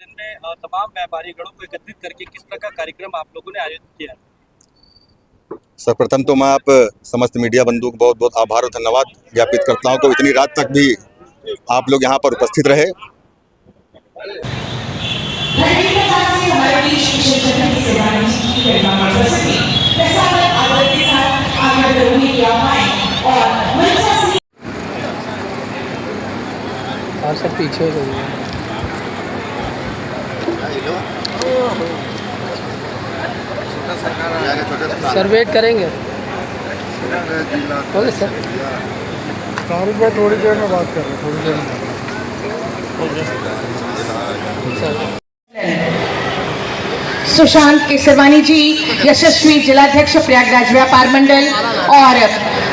दिन में तमाम व्यापारी गणों को एकत्रित करके किस तरह का कार्यक्रम आप लोगों ने आयोजित किया? सर्वप्रथम तो मैं आप समस्त मीडिया बंधु को बहुत बहुत आभार और धन्यवाद ज्ञापित करता हूं कि इतनी रात तक भी आप लोग यहां पर उपस्थित रहे। और सब पीछे हो गई सर, वेट करेंगे। ओके सर, थोड़ी देर में बात कर रहे हैं, थोड़ी देर में। सुशांत केसरवानी जी, यशस्वी जिलाध्यक्ष प्रयागराज व्यापार मंडल, और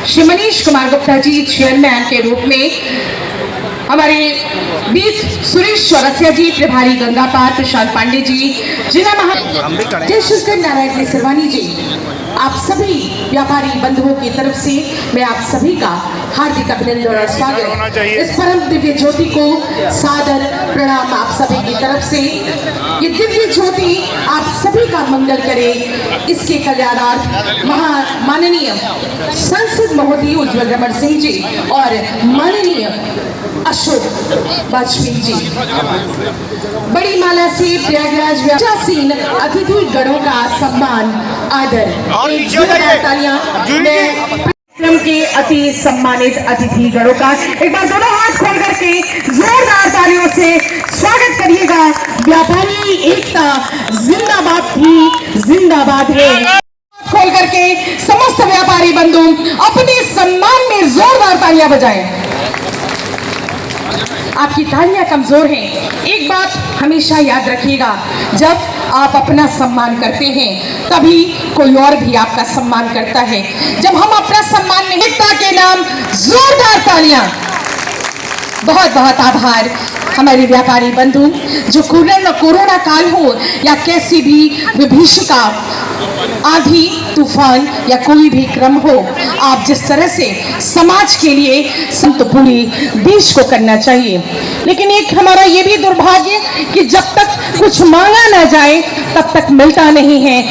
श्री मनीष कुमार गुप्ता जी चेयरमैन के रूप में, हमारे बीच सुरेश चौरसिया जी प्रभारी गंगा पार, प्रशांत पांडे जी जिला जय शंकर नारायण केसरवानी जी, आप सभी व्यापारी बंधुओं की तरफ से मैं आप सभी का हार्दिक अभिनंदन और स्वागत। इस परम दिव्य ज्योति को सादर प्रणाम आप सभी की तरफ से। ये दिव्य ज्योति आप सभी का मंगल करे, इसके कल्याणार्थ माननीय संसद महोदय उज्ज्वल रमण सिंह जी और माननीय अशोक वाजपेयी जी बड़ी माला से प्रयागराज व्यापासीन अतिथि गणों का सम्मान आदर तालियां कार्यक्रम के अति सम्मानित अतिथि गणों का एक बार दोनों हाथ खोल करके जोरदार तालियों से स्वागत करिएगा। व्यापारी एकता जिंदाबाद थी, जिंदाबाद है। खोल करके समस्त व्यापारी बंधु अपने सम्मान में जोरदार तालियां बजाएं। आपकी तालियां कमजोर हैं। एक बात हमेशा याद रखिएगा, जब आप अपना सम्मान करते हैं तभी कोई और भी आपका सम्मान करता है। जब हम अपना सम्मान नहीं, एकता के नाम जोरदार तालियां। बहुत बहुत आभार हमारे व्यापारी बंधु, जो कोरोना काल हो या कैसी भी विभीषिका आंधी तूफान या कोई भी क्रम हो, आप जिस तरह से समाज के लिए संत पूरी देश को करना चाहिए। लेकिन एक हमारा ये भी दुर्भाग्य कि जब तक कुछ मांगा ना जाए तब तक मिलता नहीं है।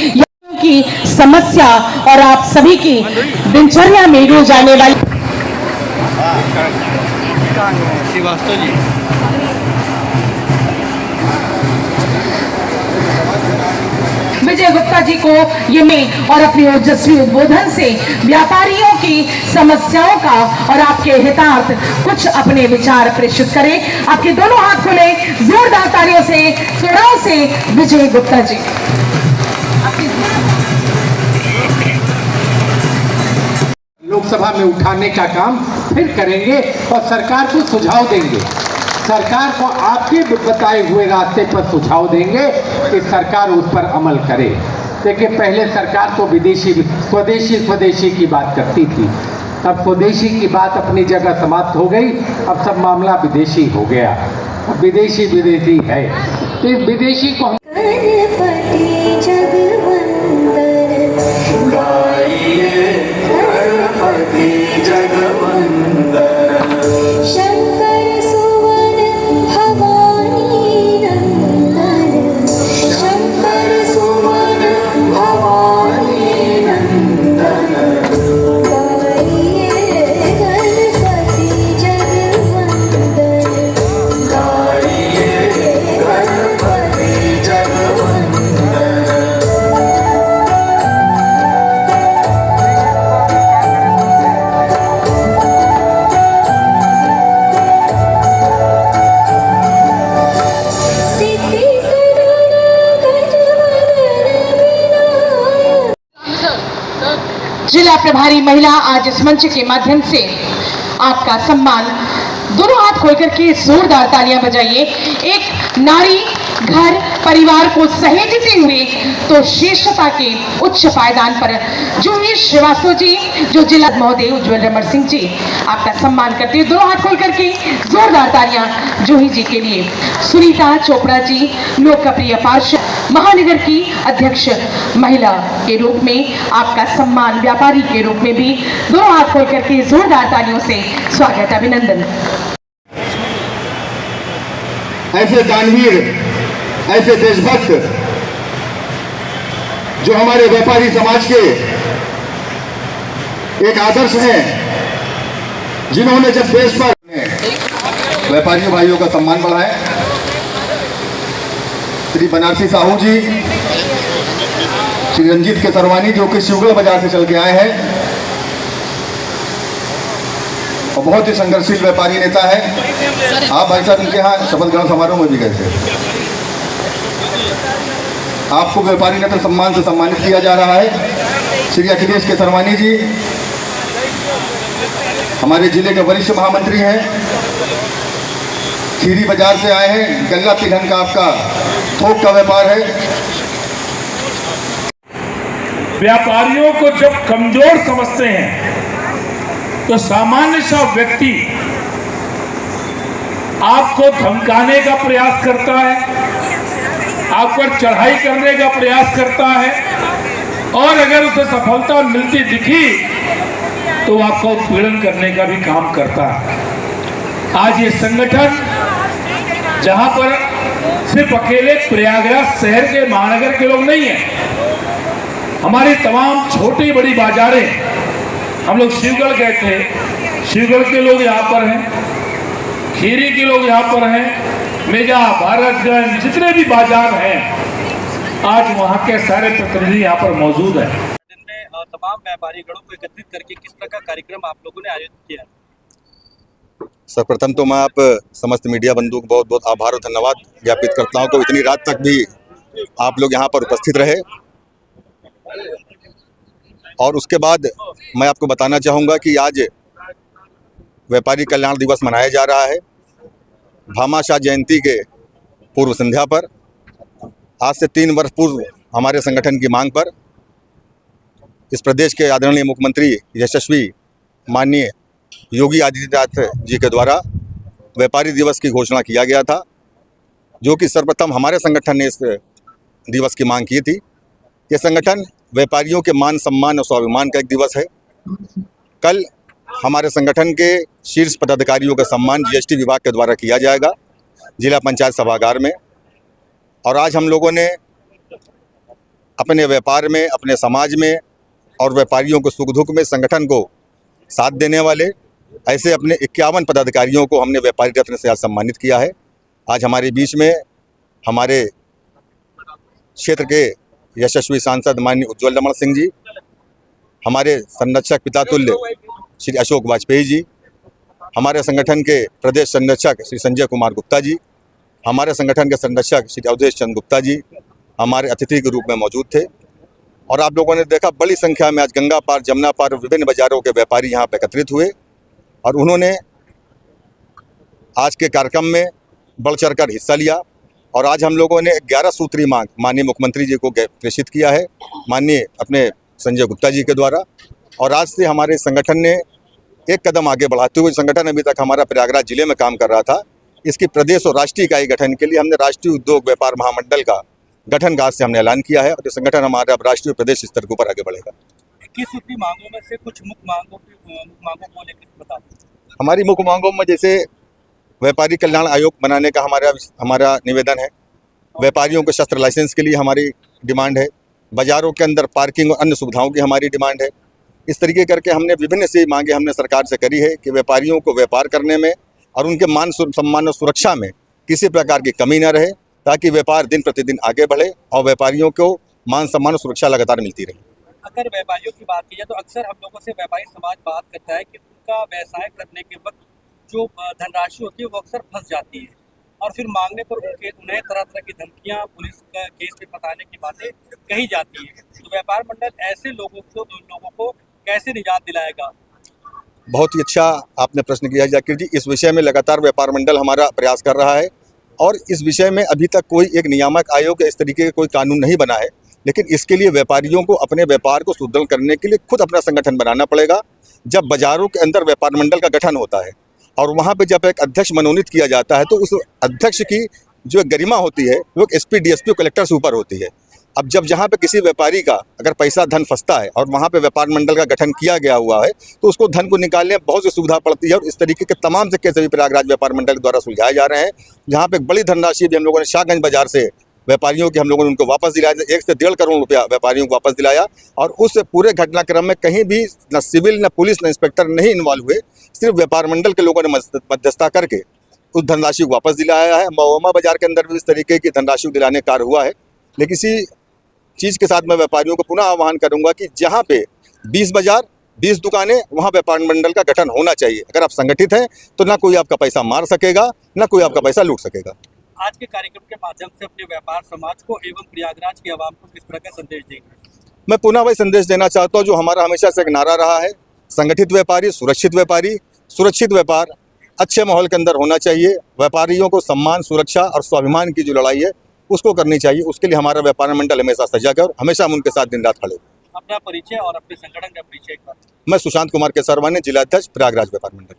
की समस्या और आप सभी की दिनचर्या में रोज आने वाली श्रीवास्तव जी, विजय गुप्ता जी को ये में और अपने ओजस्वी उद्बोधन से व्यापारियों की समस्याओं का और आपके हितार्थ कुछ अपने विचार प्रेषित करें। आपके दोनों हाथ खुले, जोरदार तालियों से सुराव से विजय गुप्ता जी। लोकसभा में उठाने का काम फिर करेंगे और सरकार को सुझाव देंगे। सरकार को आपके बताए हुए रास्ते पर सुझाव देंगे कि सरकार उस पर अमल करे। देखिए, पहले सरकार तो स्वदेशी की बात करती थी, अब स्वदेशी की बात अपनी जगह समाप्त हो गई। अब सब मामला विदेशी हो गया, अब विदेशी है। तो इस विदेशी को हम जिला प्रभारी महिला आज इस मंच के माध्यम से आपका सम्मान, दोनों हाथ खोल करके जोरदार तालियां बजाइए। एक नारी घर परिवार को सहेजते हुए तो श्रेष्ठता के उच्च पायदान पर जूही श्रीवास्तव जी, जो जिला महोदय उज्ज्वल रमण सिंह जी आपका सम्मान करते हैं। दोनों हाथ खोल करके जोरदार तालियां जूही जी के लिए। सुनीता चोपड़ा जी, लोकप्रिय पार्षद, महानगर की अध्यक्ष महिला के रूप में आपका सम्मान, व्यापारी के रूप में भी दोनों हाथ खोल करके जोरदार तालियों से स्वागत, अभिनंदन। ऐसे दानवीर ऐसे देशभक्त जो हमारे व्यापारी समाज के एक आदर्श हैं, जिन्होंने जब देश पर व्यापारियों भाइयों का सम्मान बढ़ाया। श्री बनारसी साहू जी, श्री रंजीत के सरवानी जो कि शिवगढ़ बाजार से चल के आए हैं और बहुत ही संघर्षशील व्यापारी नेता है। आप भाई साहब इनके यहाँ शपथ ग्रहण समारोह में भी गए थे। आपको व्यापारी नेता सम्मान से सम्मानित किया जा रहा है। श्री अखिलेश के सरवानी जी हमारे जिले के वरिष्ठ महामंत्री हैं, खीरी बाजार से आए हैं। गल्ला तिलहन का आपका थोक का व्यापार है। व्यापारियों को जब कमजोर समझते हैं तो सामान्य सा व्यक्ति आपको धमकाने का प्रयास करता है, आप पर चढ़ाई करने का प्रयास करता है, और अगर उसे सफलता मिलती दिखी तो आपका उत्पीड़न करने का भी काम करता है। आज ये संगठन जहां पर सिर्फ अकेले प्रयागराज शहर के महानगर के लोग नहीं हैं, हमारी तमाम छोटी बड़ी बाजारें, हम लोग शिवगढ़ गए थे, शिवगढ़ के लोग यहाँ पर हैं, खीरी के लोग यहाँ पर हैं, मेजा, भारतगंज, जितने भी बाजार हैं, आज वहाँ के सारे प्रतिनिधि यहाँ पर मौजूद हैं। दिन में तमाम व्यापारी गणों को एकत्रित करके किस तरह का कार्यक्रम आप लोगों ने आयोजित किया है? सर्वप्रथम तो मैं आप समस्त मीडिया बंधु को बहुत बहुत आभार और धन्यवाद ज्ञापित करता हूँ कि इतनी रात तक भी आप लोग यहाँ पर उपस्थित रहे। और उसके बाद मैं आपको बताना चाहूँगा कि आज व्यापारी कल्याण दिवस मनाया जा रहा है। भामाशाह जयंती के पूर्व संध्या पर आज से 3 वर्ष पूर्व हमारे संगठन की मांग पर इस प्रदेश के आदरणीय मुख्यमंत्री यशस्वी माननीय योगी आदित्यनाथ जी के द्वारा व्यापारी दिवस की घोषणा किया गया था, जो कि सर्वप्रथम हमारे संगठन ने इस दिवस की मांग की थी। ये संगठन व्यापारियों के मान सम्मान और स्वाभिमान का एक दिवस है। कल हमारे संगठन के शीर्ष पदाधिकारियों का सम्मान जीएसटी विभाग के द्वारा किया जाएगा जिला पंचायत सभागार में। और आज हम लोगों ने अपने व्यापार में, अपने समाज में और व्यापारियों को सुख दुख में संगठन को साथ देने वाले ऐसे अपने 51 पदाधिकारियों को हमने व्यापारी रत्न से आज सम्मानित किया है। आज हमारे बीच में हमारे क्षेत्र के यशस्वी सांसद माननीय उज्ज्वल रमण सिंह जी, हमारे संरक्षक पितातुल्य श्री अशोक वाजपेयी जी, हमारे संगठन के प्रदेश संरक्षक श्री संजय कुमार गुप्ता जी, हमारे संगठन के संरक्षक श्री अवधेश चंद्र गुप्ता जी हमारे अतिथि के रूप में मौजूद थे। और आप लोगों ने देखा बड़ी संख्या में आज गंगा पार, जमुना पार और विभिन्न बाजारों के व्यापारी यहाँ पर एकत्रित हुए और उन्होंने आज के कार्यक्रम में बढ़ चढ़कर हिस्सा लिया। और आज हम लोगों ने 11 सूत्री मांग माननीय मुख्यमंत्री जी को प्रेषित किया है माननीय अपने संजय गुप्ता जी के द्वारा। और आज से हमारे संगठन ने एक कदम आगे बढ़ाते हुए, संगठन अभी तक हमारा प्रयागराज जिले में काम कर रहा था, इसकी प्रदेश और राष्ट्रीय इकाई गठन के लिए हमने राष्ट्रीय उद्योग व्यापार महामंडल का गठन का आज से हमने ऐलान किया है। और ये संगठन हमारा अब राष्ट्रीय प्रदेश स्तर के ऊपर आगे बढ़ेगा। 21 सूत्री मांगों में से कुछ मुख्य मांगों को लेकर बता दें। हमारी मुख्य मांगों में जैसे व्यापारी कल्याण आयोग बनाने का हमारा निवेदन है। व्यापारियों के शस्त्र लाइसेंस के लिए हमारी डिमांड है। बाज़ारों के अंदर पार्किंग और अन्य सुविधाओं की हमारी डिमांड है। इस तरीके करके हमने विभिन्न सी मांगे हमने सरकार से करी है कि व्यापारियों को व्यापार करने में और उनके मान सम्मान और सुरक्षा में किसी प्रकार की कमी न रहे, ताकि व्यापार दिन प्रतिदिन आगे बढ़े और व्यापारियों को मान सम्मान और सुरक्षा लगातार मिलती रहे। अगर व्यापारियों की बात की जाए तो अक्सर हम लोगों से व्यापारी समाज बात करता है कि उनका व्यवसाय करने के वक्त जो धनराशि होती है वो अक्सर फंस जाती है और फिर मांगने पर उन्हें तरह तरह की धमकियां, पुलिस का केस पे फंसाने की बातें कही जाती है। तो व्यापार मंडल ऐसे लोगों को कैसे निजात दिलाएगा? बहुत ही अच्छा आपने प्रश्न किया जाकिर जी। इस विषय में लगातार व्यापार मंडल हमारा प्रयास कर रहा है और इस विषय में अभी तक कोई एक नियामक आयोग या इस तरीके का कोई कानून नहीं बना है। लेकिन इसके लिए व्यापारियों को अपने व्यापार को सुदृढ़ करने के लिए खुद अपना संगठन बनाना पड़ेगा। जब बाजारों के अंदर व्यापार मंडल का गठन होता है और वहाँ पे जब एक अध्यक्ष मनोनीत किया जाता है तो उस अध्यक्ष की जो गरिमा होती है वो एसपी, डीएसपी और कलेक्टर से ऊपर होती है। अब जहाँ पे किसी व्यापारी का अगर पैसा धन फंसता है और वहाँ पे व्यापार मंडल का गठन किया गया हुआ है तो उसको धन को निकालने में बहुत सी सुविधा पड़ती है। और इस तरीके के तमाम से केस अभी प्रयागराज व्यापार मंडल द्वारा सुलझाए जा रहे हैं, जहाँ पे एक बड़ी धनराशि भी हम लोगों ने शाहगंज बाजार से व्यापारियों के हम लोगों ने उनको वापस दिलाया, 1 से 1.5 करोड़ रुपया व्यापारियों को वापस दिलाया। और उस पूरे घटनाक्रम में कहीं भी न सिविल, न पुलिस, न इंस्पेक्टर नहीं इन्वॉल्व हुए, सिर्फ व्यापार मंडल के लोगों ने मध्यस्थता करके उस धनराशि को वापस दिलाया है। महुआ बाजार के अंदर भी इस तरीके की धनराशि को दिलाने का कार्य हुआ है। लेकिन इसी चीज़ के साथ मैं व्यापारियों को पुनः आह्वान करूंगा कि जहाँ पे 20 बाजार, 20 दुकानें, वहाँ व्यापार मंडल का गठन होना चाहिए। अगर आप संगठित हैं तो ना कोई आपका पैसा मार सकेगा, ना कोई आपका पैसा लूट सकेगा। आज के कार्यक्रम के माध्यम से अपने व्यापार समाज को एवं प्रयागराज की आवाम को किस तरह का संदेश देंगे? मैं पुनः वही संदेश देना चाहता हूँ जो हमारा हमेशा से एक नारा रहा है, संगठित व्यापारी, सुरक्षित व्यापार अच्छे माहौल के अंदर होना चाहिए। व्यापारियों को सम्मान, सुरक्षा और स्वाभिमान की जो लड़ाई है उसको करनी चाहिए। उसके लिए हमारा व्यापार मंडल हमेशा सजग है और हमेशा हम उनके साथ दिन रात खड़े। अपना परिचय और अपने संगठन का परिचय एक बार। मैं सुशांत कुमार केसरवानी, जिलाध्यक्ष प्रयागराज व्यापार मंडल।